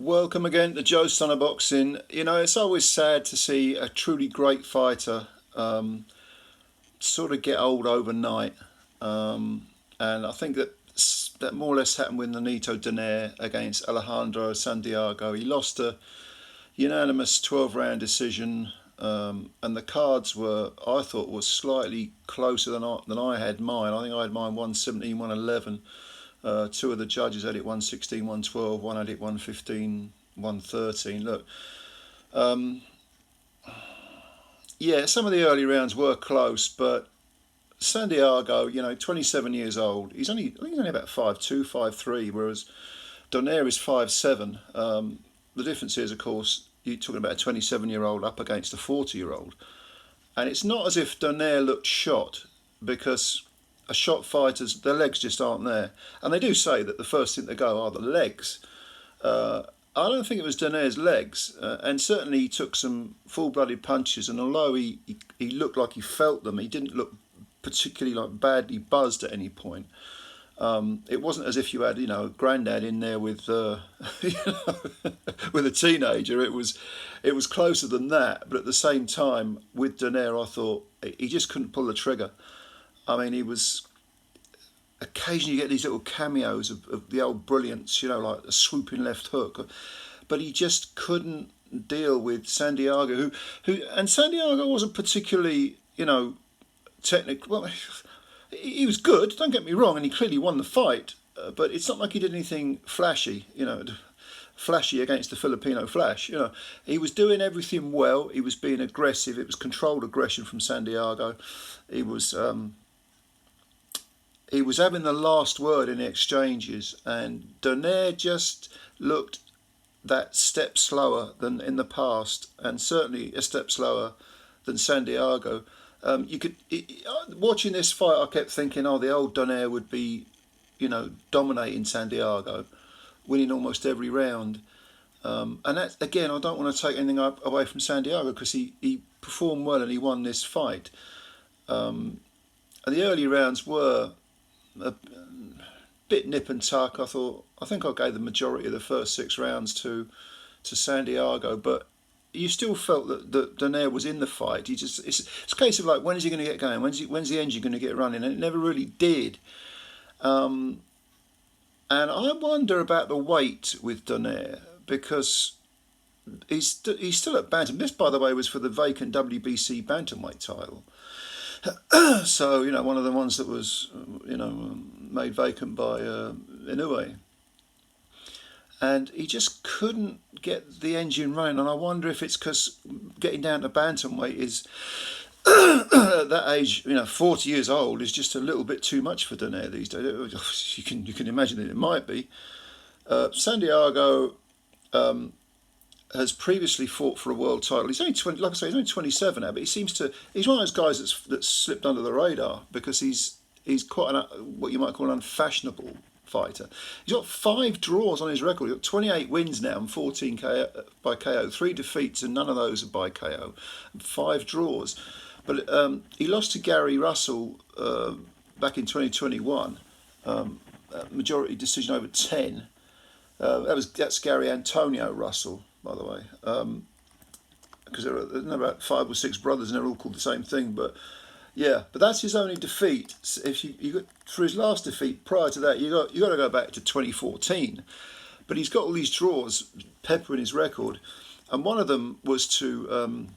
Welcome again to Joe's Son of Boxing. You know, it's always sad to see a truly great fighter sort of get old overnight. And I think that more or less happened with Nonito Donaire against Alejandro Santiago. He lost a unanimous 12-round decision, and the cards were, I thought, was slightly closer than I had mine. I think I had mine 117, 111. Two of the judges had it 116, 112, one had it 115, 113. Look, yeah, some of the early rounds were close, but Santiago, 27 years old, I think he's only about 5'2", 5'3", whereas Donaire is 5'7". The difference is, of course, you're talking about a 27-year-old up against a 40-year-old. And it's not as if Donaire looked shot, because a shot fighter's, their legs just aren't there. And they do say that the first thing to go are the legs. I don't think it was Donaire's legs, and certainly he took some full-blooded punches, and although he looked like he felt them, he didn't look particularly like badly buzzed at any point. It wasn't as if you had, Grandad in there with, with a teenager. It was closer than that. But at the same time, with Donaire, I thought he just couldn't pull the trigger. I mean, he was occasionally you get these little cameos of the old brilliance, like a swooping left hook, but he just couldn't deal with Santiago, and Santiago wasn't particularly, technical. Well, he was good, don't get me wrong, and he clearly won the fight, but it's not like he did anything flashy, flashy against the Filipino Flash. He was doing everything well. He was being aggressive. It was controlled aggression from Santiago. He was having the last word in the exchanges, and Donaire just looked that step slower than in the past, and certainly a step slower than Santiago. Watching this fight, I kept thinking, the old Donaire would be, dominating Santiago, winning almost every round. And that, again, I don't want to take anything away from Santiago, because he performed well and he won this fight. And the early rounds were a bit nip and tuck. I think I gave the majority of the first 6 rounds to Santiago, but you still felt that Donaire was in the fight. It's a case of like, when is he going to get going? When's the engine going to get running? And it never really did. And I wonder about the weight with Donaire, because he's still at bantam. This, by the way, was for the vacant WBC bantamweight title. So, one of the ones that was, made vacant by Inoue. And he just couldn't get the engine running. And I wonder if it's because getting down to bantamweight is, at that age, 40 years old, is just a little bit too much for Donaire these days. You can imagine that it might be. Santiago has previously fought for a world title. He's only 20, like I say, he's only 27 now, but he's one of those guys that's slipped under the radar, because he's quite what you might call an unfashionable fighter. He's got 5 draws on his record. He's got 28 wins now and 14 by KO, 3 defeats, and none of those are by KO, and 5 draws. But he lost to Gary Russell back in 2021, majority decision over 10. That's Gary Antonio Russell, by the way, because there's about 5 or 6 brothers, and they're all called the same thing. But yeah, but that's his only defeat. If you got, for his last defeat prior to that, you got to go back to 2014. But he's got all these draws peppering his record, and one of them was to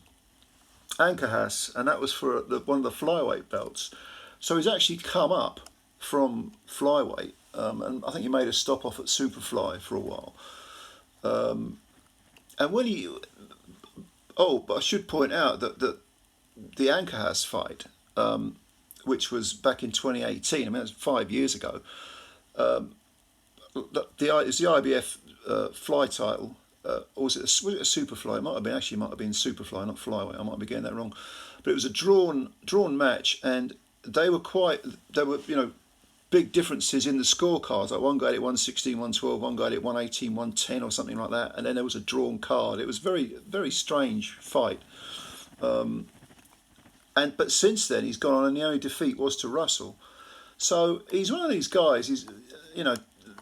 Ancajas, and that was for one of the flyweight belts. So he's actually come up from flyweight, and I think he made a stop off at superfly for a while. And when but I should point out that the Ancajas fight, which was back in 2018, I mean, it was 5 years ago, it's the IBF fly title, or was it a superfly? It might have been superfly, not flyweight. I might be getting that wrong. But it was a drawn match, and they were big differences in the scorecards. Like, one guy had it 116, 112, one guy had it 118, 110 or something like that, and then there was a drawn card. It was very, very strange fight. But since then he's gone on, and the only defeat was to Russell. So he's one of these guys.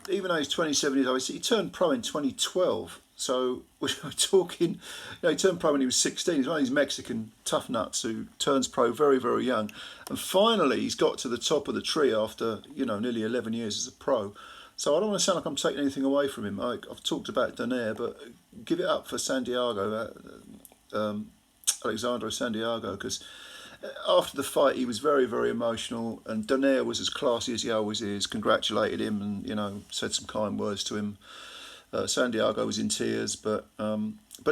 even though he's 27 years old, he turned pro in 2012. So we're talking, you know, he turned pro when he was 16. He's one of these Mexican tough nuts who turns pro very, very young. And finally, he's got to the top of the tree after, you know, nearly 11 years as a pro. So I don't want to sound like I'm taking anything away from him. I've talked about Donaire, but give it up for Santiago, Alexandro Santiago, because after the fight he was very, very emotional, and Donaire was as classy as he always is, congratulated him and, you know, said some kind words to him. Santiago was in tears, but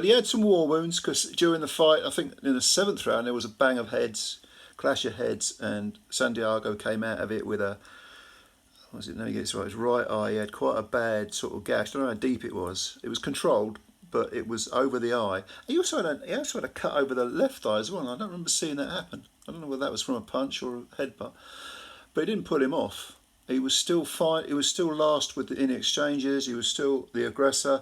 he had some war wounds, because during the fight, I think in the 7th round, there was a bang of heads, clash of heads, and Santiago came out of it with a, what was it, let me get this right, his right eye, he had quite a bad sort of gash. I don't know how deep it was. It was controlled, but it was over the eye. He also had a cut over the left eye as well. I don't remember seeing that happen. I don't know whether that was from a punch or a headbutt, but it didn't put him off. He was still fine. He was still last in exchanges. He was still the aggressor.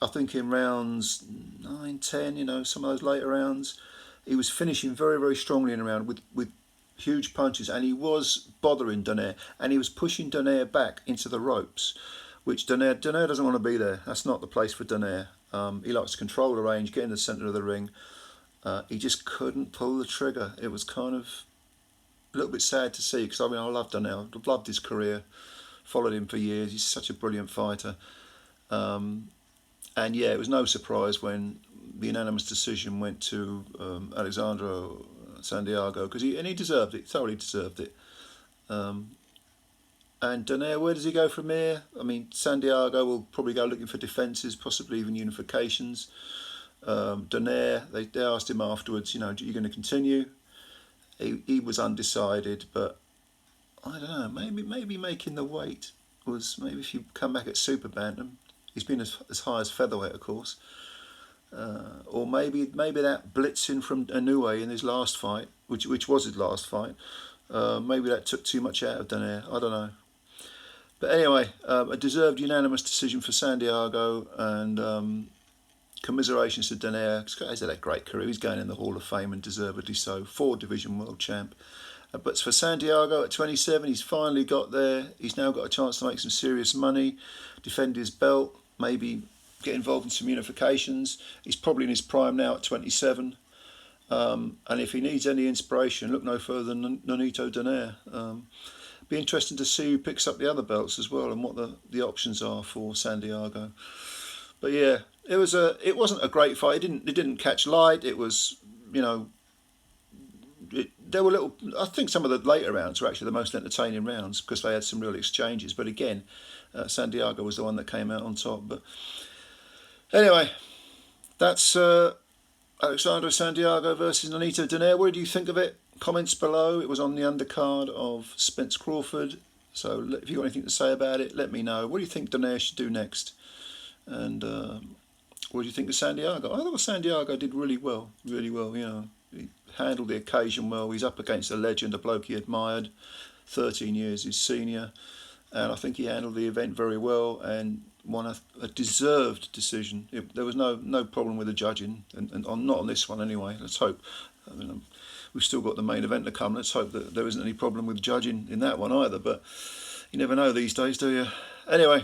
I think in rounds 9, 10, you know, some of those later rounds, he was finishing very, very strongly in a round with huge punches, and he was bothering Donaire, and he was pushing Donaire back into the ropes, which Donaire doesn't want to be there. That's not the place for Donaire. He likes to control the range, get in the centre of the ring. He just couldn't pull the trigger. It was kind of a little bit sad to see, because I mean, I love Donaire. I've loved his career, followed him for years. He's such a brilliant fighter. And yeah, it was no surprise when the unanimous decision went to Alexandro Santiago, because he deserved it, thoroughly deserved it. And Donaire, where does he go from here? I mean, Santiago will probably go looking for defences, possibly even unifications. Donaire, they asked him afterwards, you know, are you going to continue? He was undecided, but I don't know, maybe making the weight was, maybe if you come back at super bantam, he's been as high as featherweight, of course, or maybe that blitzing from Inoue in his last fight, which was his last fight, maybe that took too much out of Donaire. I don't know. But anyway, a deserved unanimous decision for Santiago, and commiserations to Donaire. He's had a great career. He's going in the Hall of Fame, and deservedly so. 4-division world champ. But for Santiago at 27, he's finally got there. He's now got a chance to make some serious money, defend his belt, maybe get involved in some unifications. He's probably in his prime now at 27. And if he needs any inspiration, look no further than Nonito Donaire. Be interesting to see who picks up the other belts as well, and what the options are for Santiago. But yeah, it wasn't a great fight. It didn't catch light. It was, you know, there were little. I think some of the later rounds were actually the most entertaining rounds, because they had some real exchanges. But again, Santiago was the one that came out on top. But anyway, that's Alexandro Santiago versus Nonito Donaire. What do you think of it? Comments below. It was on the undercard of Spence Crawford. So if you've got anything to say about it, let me know. What do you think Donaire should do next? And what do you think of Santiago? I thought Santiago did really well, you know. He handled the occasion well. He's up against a legend, a bloke he admired, 13 years his senior, and I think he handled the event very well and won a deserved decision. There was no problem with the judging, and not on this one anyway. Let's hope. I mean, we've still got the main event to come. Let's hope that there isn't any problem with judging in that one either, but you never know these days, do you? Anyway,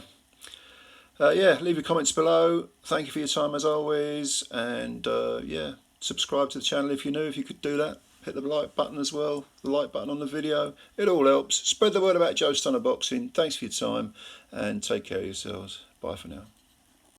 yeah, leave your comments below. Thank you for your time as always, and yeah, subscribe to the channel if you're new, if you could do that. Hit the like button as well, the like button on the video. It all helps. Spread the word about Joe Stunner Boxing. Thanks for your time, and take care of yourselves. Bye for now.